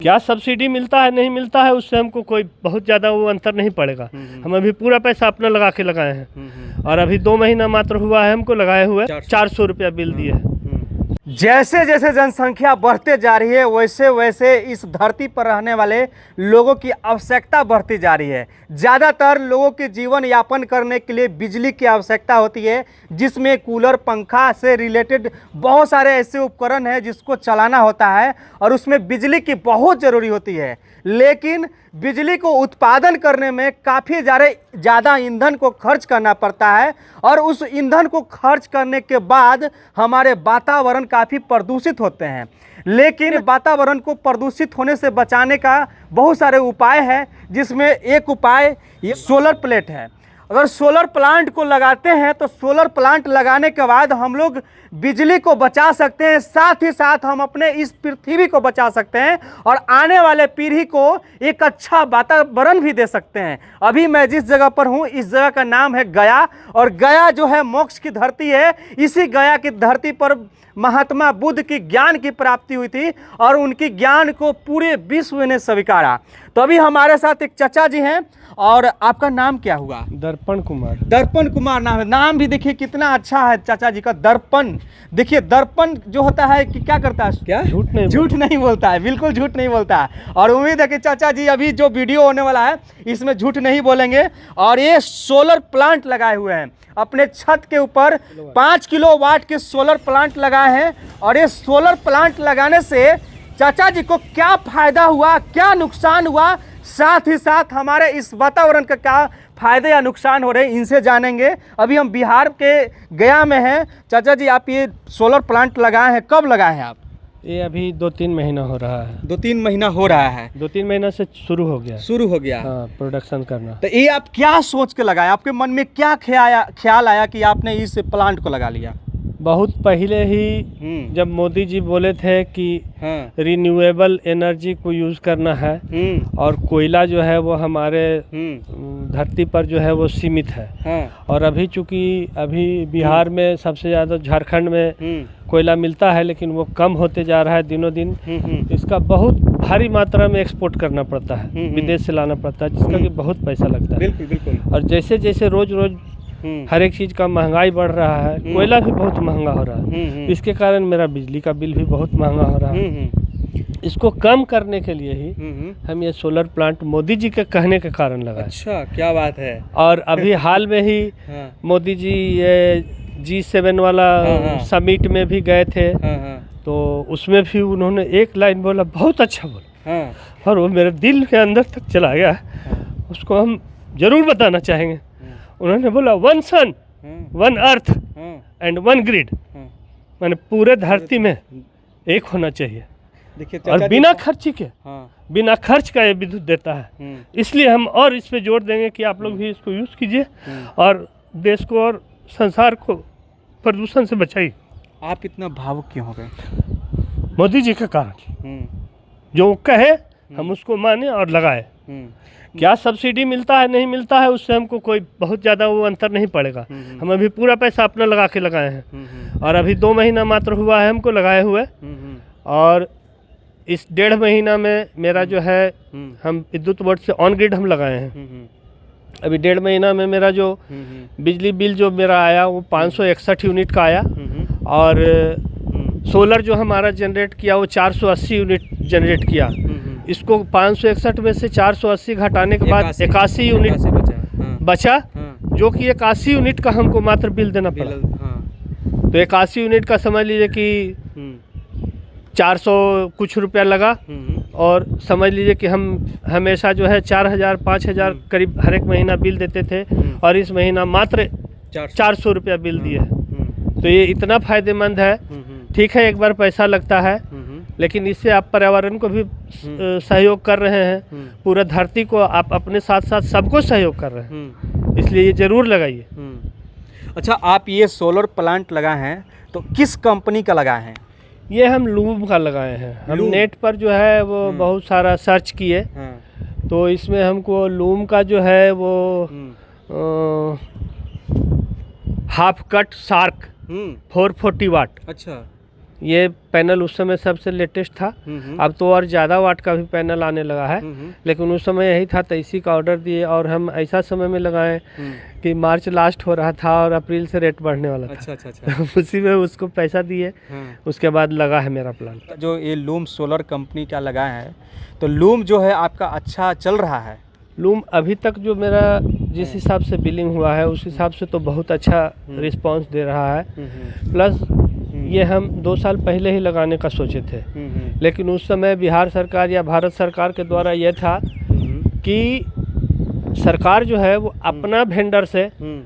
क्या सब्सिडी मिलता है नहीं मिलता है उससे हमको कोई बहुत ज़्यादा वो अंतर नहीं पड़ेगा। हम अभी पूरा पैसा अपना लगा के लगाए हैं और अभी 2 महीना मात्र हुआ है हमको लगाए हुए 400 रुपया बिल दिए है। जैसे जैसे जनसंख्या बढ़ते जा रही है वैसे वैसे इस धरती पर रहने वाले लोगों की आवश्यकता बढ़ती जा रही है। ज़्यादातर लोगों के जीवन यापन करने के लिए बिजली की आवश्यकता होती है, जिसमें कूलर पंखा से रिलेटेड बहुत सारे ऐसे उपकरण हैं जिसको चलाना होता है और उसमें बिजली की बहुत ज़रूरी होती है। लेकिन बिजली को उत्पादन करने में काफ़ी ज़्यादा ईंधन को खर्च करना पड़ता है और उस ईंधन को खर्च करने के बाद हमारे वातावरण काफ़ी प्रदूषित होते हैं। लेकिन वातावरण को प्रदूषित होने से बचाने का बहुत सारे उपाय हैं, जिसमें एक उपाय ये सोलर प्लेट है। अगर सोलर प्लांट को लगाते हैं तो सोलर प्लांट लगाने के बाद हम लोग बिजली को बचा सकते हैं, साथ ही साथ हम अपने इस पृथ्वी को बचा सकते हैं और आने वाले पीढ़ी को एक अच्छा वातावरण भी दे सकते हैं। अभी मैं जिस जगह पर हूँ इस जगह का नाम है गया, और गया जो है मोक्ष की धरती है। इसी गया की धरती पर महात्मा बुद्ध की ज्ञान की प्राप्ति हुई थी और उनकी ज्ञान को पूरे विश्व ने स्वीकारा। तो अभी हमारे साथ एक चाचा जी हैं। और आपका नाम क्या हुआ? दर्पण कुमार। दर्पण कुमार नाम है। नाम भी देखिए कितना अच्छा है चाचा जी का, दर्पण। देखिए दर्पण जो होता है कि क्या करता है, क्या झूठ नहीं बोलता है, बिल्कुल झूठ नहीं बोलता है। और उम्मीद है कि चाचा जी अभी जो वीडियो होने वाला है इसमें झूठ नहीं बोलेंगे। और ये सोलर प्लांट लगाए हुए हैं अपने छत के ऊपर, 5 किलोवाट के सोलर प्लांट लगाए हैं। और ये सोलर प्लांट लगाने से चाचा जी को क्या फायदा हुआ, क्या नुकसान हुआ, साथ ही साथ हमारे इस वातावरण का क्या फायदे या नुकसान हो रहे हैं, इनसे जानेंगे। अभी हम बिहार के गया में हैं। चाचा जी आप ये सोलर प्लांट लगाए हैं, कब लगाए हैं आप? ये अभी 2-3 महीना हो रहा है। 2-3 महीना हो रहा है। 2-3 महीना से शुरू हो गया हाँ, प्रोडक्शन करना। तो ये आप क्या सोच के लगाए, आपके मन में क्या ख्याल आया कि आपने इस प्लांट को लगा लिया? बहुत पहले ही जब मोदी जी बोले थे कि रिन्यूएबल एनर्जी को यूज़ करना है और कोयला जो है वो हमारे धरती पर जो है वो सीमित है। और अभी चूँकि अभी बिहार में सबसे ज़्यादा, झारखंड में कोयला मिलता है लेकिन वो कम होते जा रहा है दिनों दिन। इसका बहुत भारी मात्रा में एक्सपोर्ट करना पड़ता है, विदेश से लाना पड़ता है, जिसका कि बहुत पैसा लगता है। बिल्कुल बिल्कुल। और जैसे जैसे रोज रोज हर एक चीज़ का महंगाई बढ़ रहा है, कोयला भी बहुत महंगा हो रहा है, इसके कारण मेरा बिजली का बिल भी बहुत महंगा हो रहा है। इसको कम करने के लिए ही हम ये सोलर प्लांट मोदी जी के कहने के कारण लगाए। अच्छा, क्या बात है। और अभी हाल में ही मोदी जी ये G7 वाला समिट में भी गए थे, तो उसमें भी उन्होंने एक लाइन बोला, बहुत अच्छा बोला, और वो मेरे दिल के अंदर तक चला गया। उसको हम जरूर बताना चाहेंगे। उन्होंने बोला 1 सन 1 अर्थ एंड 1 ग्रिड, माने पूरे धरती में एक होना चाहिए। देखिए, और बिना खर्ची के, बिना खर्च का ये विद्युत देता है। इसलिए हम और इस पे जोर देंगे कि आप लोग भी इसको यूज़ कीजिए और देश को और संसार को प्रदूषण से बचाइए। आप इतना भावुक क्यों हो गए? मोदी जी के कारण, जो कहे हम उसको माने और लगाए। क्या सब्सिडी मिलता है नहीं मिलता है उससे हमको कोई बहुत ज़्यादा वो अंतर नहीं पड़ेगा। हम अभी पूरा पैसा अपना लगा के लगाए हैं और अभी 2 महीना मात्र हुआ है हमको लगाए हुए। और इस 1.5 महीना में मेरा जो है, हम विद्युत बोर्ड से ऑन ग्रिड हम लगाए हैं। अभी 1.5 महीना में मेरा जो बिजली बिल जो मेरा आया वो 561 यूनिट का आया। और सोलर जो हमारा जनरेट किया वो 480 यूनिट जनरेट किया। इसको 561 में से 480 घटाने के बाद 81 यूनिट बचा, जो कि 81 यूनिट का हमको मात्र बिल देना पड़ा। तो 81 यूनिट का समझ लीजिए कि 400 कुछ रुपया लगा। और समझ लीजिए कि हम हमेशा जो है 4000-5000 करीब हर एक महीना बिल देते थे और इस महीना मात्र 400 रुपया बिल दिए। तो ये इतना फ़ायदेमंद है। ठीक है, एक बार पैसा लगता है, लेकिन इससे आप पर्यावरण को भी सहयोग कर रहे हैं, पूरा धरती को आप अपने साथ साथ सबको सहयोग कर रहे हैं, इसलिए ये ज़रूर लगाइए। अच्छा, आप ये सोलर प्लांट लगाए हैं तो किस कंपनी का लगाए हैं? ये हम लूम का लगाए हैं। हम नेट पर जो है वो बहुत सारा सर्च किए, तो इसमें हमको लूम का जो है वो हाफ कट शार्क 440 वाट। अच्छा, ये पैनल उस समय सबसे लेटेस्ट था। अब तो और ज़्यादा वाट का भी पैनल आने लगा है, लेकिन उस समय यही था, तो इसी का ऑर्डर दिए और हम ऐसा समय में लगाए कि मार्च लास्ट हो रहा था और अप्रैल से रेट बढ़ने वाला था। अच्छा। उसी में उसको पैसा दिए, उसके बाद लगा है मेरा प्लांट। जो ये लूम सोलर कंपनी का लगा है, तो लूम जो है आपका अच्छा चल रहा है? लूम अभी तक जो मेरा जिस हिसाब से बिलिंग हुआ है उस हिसाब से तो बहुत अच्छा रिस्पांस दे रहा है। प्लस ये हम 2 साल पहले ही लगाने का सोचे थे, लेकिन उस समय बिहार सरकार या भारत सरकार के द्वारा ये था कि सरकार जो है वो अपना वेंडर से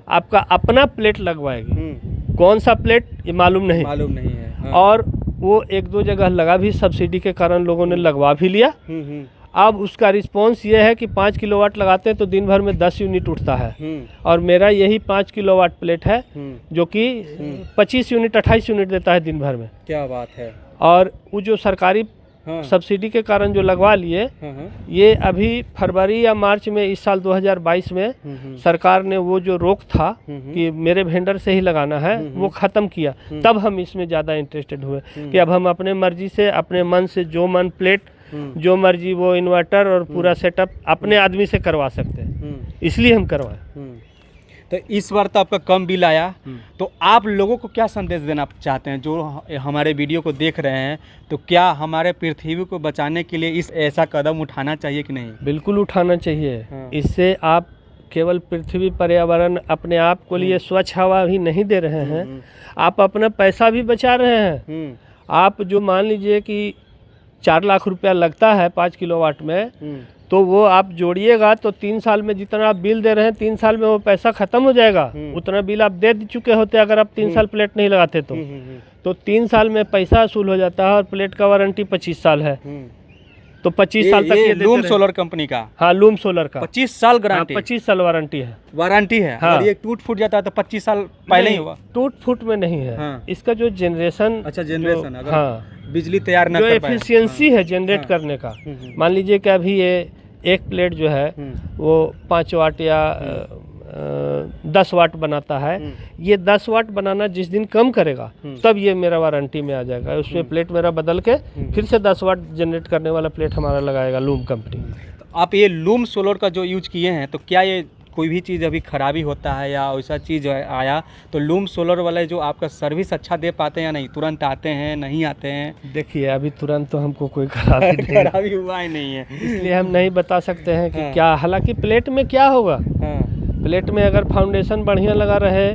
आपका अपना प्लेट लगवाएगी। कौन सा प्लेट ये मालूम नहीं है। हाँ। और वो 1-2 जगह लगा भी, सब्सिडी के कारण लोगों ने लगवा भी लिया। अब उसका रिस्पांस ये है कि 5 किलोवाट लगाते हैं तो दिन भर में 10 यूनिट उठता है, और मेरा यही 5 किलोवाट प्लेट है जो कि 25 यूनिट 28 यूनिट देता है दिन भर में। क्या बात है। और वो जो सरकारी सब्सिडी के कारण जो लगवा लिए, ये अभी फरवरी या मार्च में इस साल 2022 में सरकार ने वो जो रोक था कि मेरे वेंडर से ही लगाना है, वो ख़त्म किया। तब हम इसमें ज़्यादा इंटरेस्टेड हुए कि अब हम अपने मर्जी से, अपने मन से, जो मन प्लेट, जो मर्जी वो इन्वर्टर और पूरा सेटअप अपने आदमी से करवा सकते हैं, इसलिए हम करवाएं। तो इस बार तो आपका कम बिल आया, तो आप लोगों को क्या संदेश देना चाहते हैं जो हमारे वीडियो को देख रहे हैं? तो क्या हमारे पृथ्वी को बचाने के लिए इस ऐसा कदम उठाना चाहिए कि नहीं? बिल्कुल उठाना चाहिए। इससे आप केवल पृथ्वी, पर्यावरण, अपने आप को लिए स्वच्छ हवा भी नहीं दे रहे हैं, आप अपना पैसा भी बचा रहे हैं। आप जो मान लीजिए कि 4 लाख रुपया लगता है 5 किलोवाट में, तो वो आप जोड़िएगा तो 3 साल में जितना आप बिल दे रहे हैं 3 साल में वो पैसा ख़त्म हो जाएगा। उतना बिल आप दे चुके होते अगर आप 3 साल प्लेट नहीं लगाते तो 3 साल में पैसा वसूल हो जाता है, और प्लेट का वारंटी 25 साल है। तो 25 साल तक ये लूम सोलर कंपनी का? हाँ, लूम सोलर का 25 साल गारंटी। 25 साल वारंटी है। हाँ। और ये टूट फूट जाता है तो 25 साल पहले ही हुआ? टूट फूट में नहीं है। हाँ। इसका जो जनरेशन, जनरेशन, अगर हाँ, बिजली तैयार न जो कर पाए, एफिशिएंसी है जनरेट करने का, मान लीजिए कि अभी ये एक प्लेट जो है वो 5 वाट या 10 वाट बनाता है। ये 10 वाट बनाना जिस दिन कम करेगा तब ये मेरा वारंटी में आ जाएगा। उसमें प्लेट मेरा बदल के फिर से 10 वाट जनरेट करने वाला प्लेट हमारा लगाएगा लूम कंपनी। तो आप ये लूम सोलर का जो यूज किए हैं, तो क्या ये कोई भी चीज़ अभी खराबी होता है या वैसा चीज़ आया तो लूम सोलर वाले जो आपका सर्विस अच्छा दे पाते हैं या नहीं? तुरंत आते हैं, नहीं आते हैं? देखिए अभी तुरंत तो हमको कोई खराबी हुआ ही नहीं है, इसलिए हम नहीं बता सकते हैं कि क्या। हालांकि प्लेट में क्या होगा, प्लेट में अगर फाउंडेशन बढ़िया लगा रहे,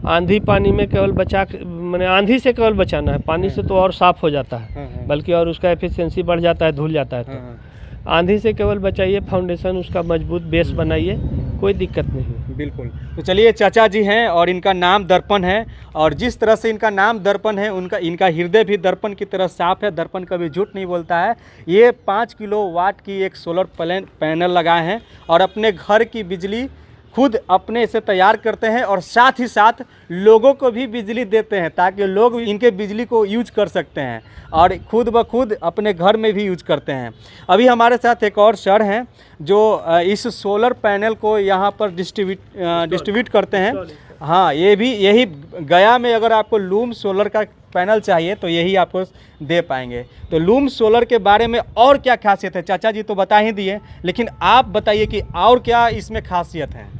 आंधी पानी में केवल मैंने आंधी से केवल बचाना है, पानी से तो और साफ़ हो जाता है, बल्कि और उसका एफिशिएंसी बढ़ जाता है, धुल जाता है। तो आंधी से केवल बचाइए, फाउंडेशन उसका मजबूत बेस बनाइए, कोई दिक्कत नहीं है। बिल्कुल। तो चलिए, चाचा जी हैं और इनका नाम दर्पण है, और जिस तरह से इनका नाम दर्पण है इनका हृदय भी दर्पण की तरह साफ है। दर्पण कभी झूठ नहीं बोलता है। ये 5 किलोवाट की एक सोलर पैनल लगाए हैं और अपने घर की बिजली खुद अपने से तैयार करते हैं, और साथ ही साथ लोगों को भी बिजली देते हैं ताकि लोग इनके बिजली को यूज कर सकते हैं, और खुद ब खुद अपने घर में भी यूज करते हैं। अभी हमारे साथ एक और सर हैं जो इस सोलर पैनल को यहाँ पर डिस्ट्रीब्यूट करते हैं। हाँ, यही गया में अगर आपको लूम सोलर का पैनल चाहिए तो यही आपको दे पाएंगे। तो लूम सोलर के बारे में और क्या खासियत है? चाचा जी तो बता ही दिए, लेकिन आप बताइए कि और क्या इसमें खासियत है?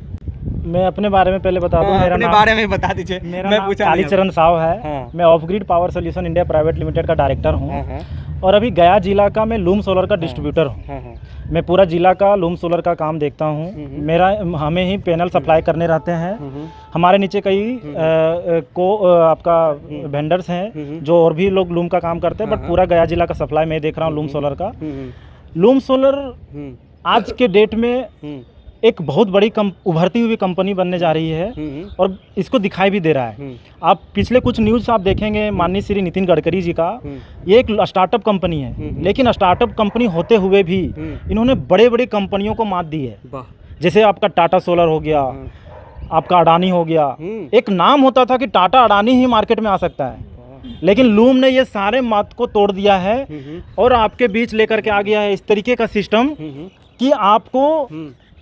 मैं अपने बारे में पहले बता दूं। मेरा अपने बारे में बता दीजिए। मेरा नाम कालीचरण साव है। हाँ। मैं of grid power solution India private limited का डायरेक्टर हूं, और अभी गया जिला का मैं लूम सोलर का डिस्ट्रीब्यूटर हूं। मैं पूरा जिला का लूम सोलर का काम देखता हूं। हमें ही पैनल सप्लाई करने रहते हैं। हमारे नीचे कई आपका वेंडर्स हैं जो और भी लोग लूम का काम करते हैं, बट पूरा गया जिला का सप्लाई मैं देख रहा हूँ लूम सोलर का। लूम सोलर आज के डेट में एक बहुत बड़ी उभरती हुई कंपनी बनने जा रही है, और इसको दिखाई भी दे रहा है। आप पिछले कुछ न्यूज़ आप देखेंगे, माननीय श्री नितिन गडकरी जी का, ये एक स्टार्टअप कंपनी है, लेकिन स्टार्टअप कंपनी होते हुए भी इन्होंने बड़े बड़े कंपनियों को मात दी है। जैसे आपका टाटा सोलर हो गया, आपका अडानी हो गया। एक नाम होता था कि टाटा अडानी ही मार्केट में आ सकता है, लेकिन लूम ने ये सारे मात को तोड़ दिया है और आपके बीच लेकर के आ गया है इस तरीके का सिस्टम कि आपको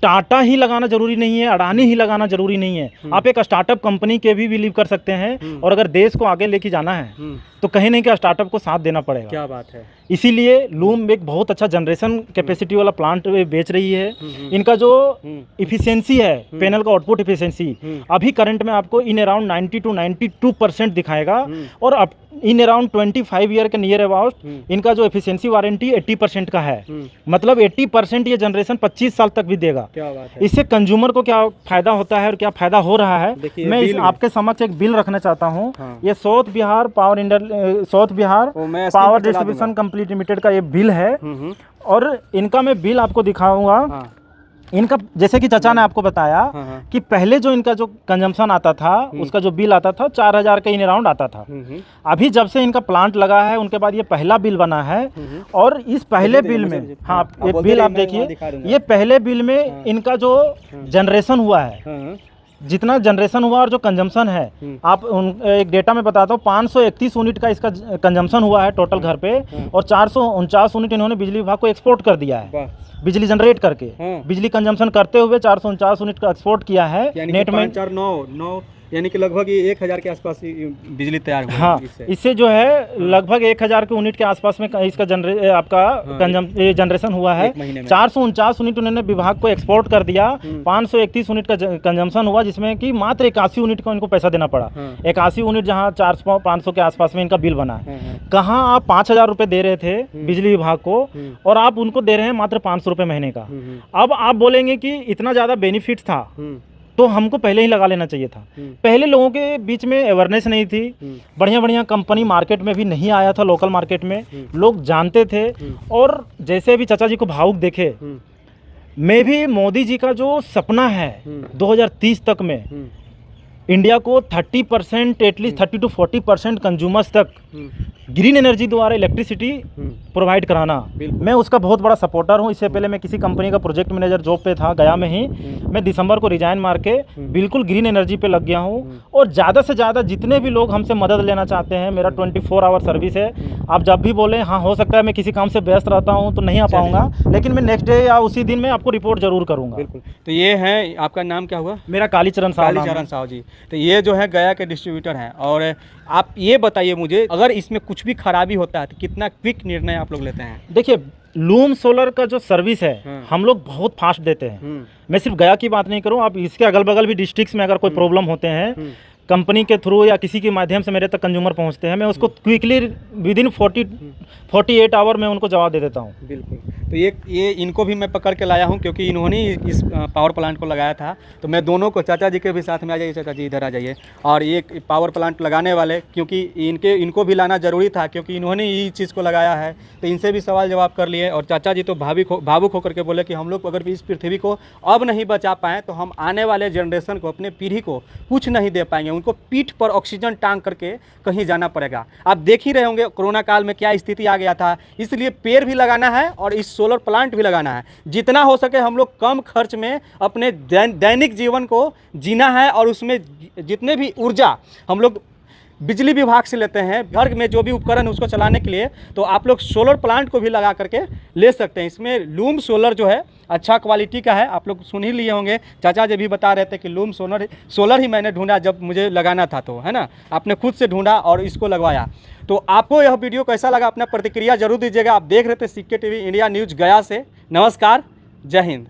टाटा ही लगाना जरूरी नहीं है, अडानी ही लगाना जरूरी नहीं है। आप एक स्टार्टअप कंपनी के भी लीव कर सकते हैं, और अगर देश को आगे लेके जाना है तो कहीं नहीं कि स्टार्टअप को साथ देना पड़ेगा। क्या बात है। इसीलिए लूम एक बहुत अच्छा जनरेशन कैपेसिटी वाला प्लांट बेच रही है। इनका जो इफिशियंसी है, पैनल का आउटपुट इफिशियंसी अभी करंट में आपको इन अराउंड 90 to 92% दिखाएगा, और अब इन अराउंड 25 ईयर के नियर अबाउट इनका जो एफिशिएंसी वारंटी 80% का है। मतलब 80% ये जनरेशन 25 साल तक भी देगा। क्या बात है। इससे कंज्यूमर को क्या फायदा होता है और क्या फायदा हो रहा है, मैं आपके समक्ष एक बिल रखना चाहता हूँ। ये south Bihar power distribution complete limited का ये बिल है, और इनका मैं बिल आपको दिखाऊंगा। इनका जैसे कि चाचा ने आपको बताया कि पहले जो इनका जो कंजम्पशन आता था, उसका जो बिल आता था 4000 के इन अराउंड आता था। अभी जब से इनका प्लांट लगा है उनके बाद ये पहला बिल बना है, और इस पहले बिल में, हाँ ये बिल आप देखिए, ये पहले बिल में इनका जो जनरेशन हुआ है, जितना जनरेशन हुआ और जो कंजम्पशन है, आप एक डेटा में बताता हूँ, 531 यूनिट का इसका कंजम्पशन हुआ है टोटल घर पे, और 449 यूनिट इन्होंने बिजली विभाग को एक्सपोर्ट कर दिया है, बिजली जनरेट करके। बिजली कंजम्पशन करते हुए 449 यूनिट का एक्सपोर्ट किया है नेट में। 449 यानी कि लगभग 1000 के आसपास बिजली तैयार हुआ। हाँ, इससे जो है लगभग 1000 के यूनिट के आसपास में इसका जनरेशन हुआ है। 449 यूनिट उन्होंने विभाग को एक्सपोर्ट कर दिया। 531 यूनिट का कंजम्पशन हुआ, जिसमें कि मात्र 81 यूनिट को इनको पैसा देना पड़ा। 81 यूनिट जहाँ 400-500 के आसपास में इनका बिल बना है। कहाँ आप 5000 रुपये दे रहे थे बिजली विभाग को, और आप उनको दे रहे हैं मात्र 500 रुपये महीने का। अब आप बोलेंगे कि इतना ज़्यादा बेनिफिट था तो हमको पहले ही लगा लेना चाहिए था। पहले लोगों के बीच में अवेयरनेस नहीं थी, बढ़िया कंपनी मार्केट में भी नहीं आया था, लोकल मार्केट में लोग जानते थे। और जैसे भी चाचा जी को भावुक देखे, मैं भी मोदी जी का जो सपना है 2030 तक में इंडिया को 30% एटलीस्ट 30 to 40% कंज्यूमर्स तक ग्रीन एनर्जी द्वारा इलेक्ट्रिसिटी प्रोवाइड कराना, मैं उसका बहुत बड़ा सपोर्टर हूं। इससे पहले मैं किसी कंपनी का प्रोजेक्ट मैनेजर जॉब पे था गया में ही, मैं दिसंबर को रिजाइन मार के बिल्कुल ग्रीन एनर्जी पे लग गया हूं। और ज़्यादा से ज़्यादा जितने भी लोग हमसे मदद लेना चाहते हैं, मेरा 24 आवर सर्विस है। आप जब भी बोलें, हाँ हो सकता है मैं किसी काम से व्यस्त रहता हूँ तो नहीं आ पाऊँगा, लेकिन मैं नेक्स्ट डे या उसी दिन मैं आपको रिपोर्ट जरूर करूँगा। बिल्कुल। तो ये है, आपका नाम क्या हुआ? मेरा कालीचरण साहब जी। तो ये जो है गया के डिस्ट्रीब्यूटर हैं, और आप ये बताइए मुझे, अगर इसमें कुछ भी खराबी होता है तो कितना क्विक निर्णय आप लोग लेते हैं? देखिए, लूम सोलर का जो सर्विस है हम लोग बहुत फास्ट देते हैं। मैं सिर्फ गया की बात नहीं करूं, आप इसके अगल बगल भी डिस्ट्रिक्ट्स में अगर कोई प्रॉब्लम होते हैं, कंपनी के थ्रू या किसी के माध्यम से मेरे तक कंज्यूमर पहुंचते हैं, मैं उसको क्विकली विदिन 48 आवर में उनको जवाब दे देता हूं। बिल्कुल। तो ये इनको भी मैं पकड़ के लाया हूं, क्योंकि इन्होंने इस पावर प्लांट को लगाया था। तो मैं दोनों को, चाचा जी के भी साथ में आ जाइए, चाचा जी इधर आ जाइए। और ये पावर प्लांट लगाने वाले, क्योंकि इनको भी लाना ज़रूरी था, क्योंकि इन्होंने ये चीज़ को लगाया है, तो इनसे भी सवाल जवाब कर लिए। और चाचा जी तो भावुक होकर के बोले कि हम लोग अगर इस पृथ्वी को अब नहीं बचा पाएँ तो हम आने वाले जनरेशन को, अपने पीढ़ी को कुछ नहीं दे पाएंगे। उनको पीठ पर ऑक्सीजन टांग करके कहीं जाना पड़ेगा। आप देख ही रहे होंगे कोरोना काल में क्या स्थिति आ गया था। इसलिए पेड़ भी लगाना है और इस सोलर प्लांट भी लगाना है। जितना हो सके हम लोग कम खर्च में अपने दैनिक जीवन को जीना है, और उसमें जितने भी ऊर्जा हम लोग बिजली विभाग से लेते हैं, घर में जो भी उपकरण उसको चलाने के लिए, तो आप लोग सोलर प्लांट को भी लगा करके ले सकते हैं। इसमें लूम सोलर जो है अच्छा क्वालिटी का है, आप लोग सुन ही लिए होंगे। चाचा जी भी बता रहे थे कि लूम सोलर ही मैंने ढूंढा जब मुझे लगाना था, तो है ना, आपने खुद से ढूंढा और इसको लगवाया। तो आपको यह वीडियो कैसा लगा, अपना प्रतिक्रिया जरूर दीजिएगा। आप देख रहे थे CK TV इंडिया न्यूज़ गया से। नमस्कार, जय हिंद।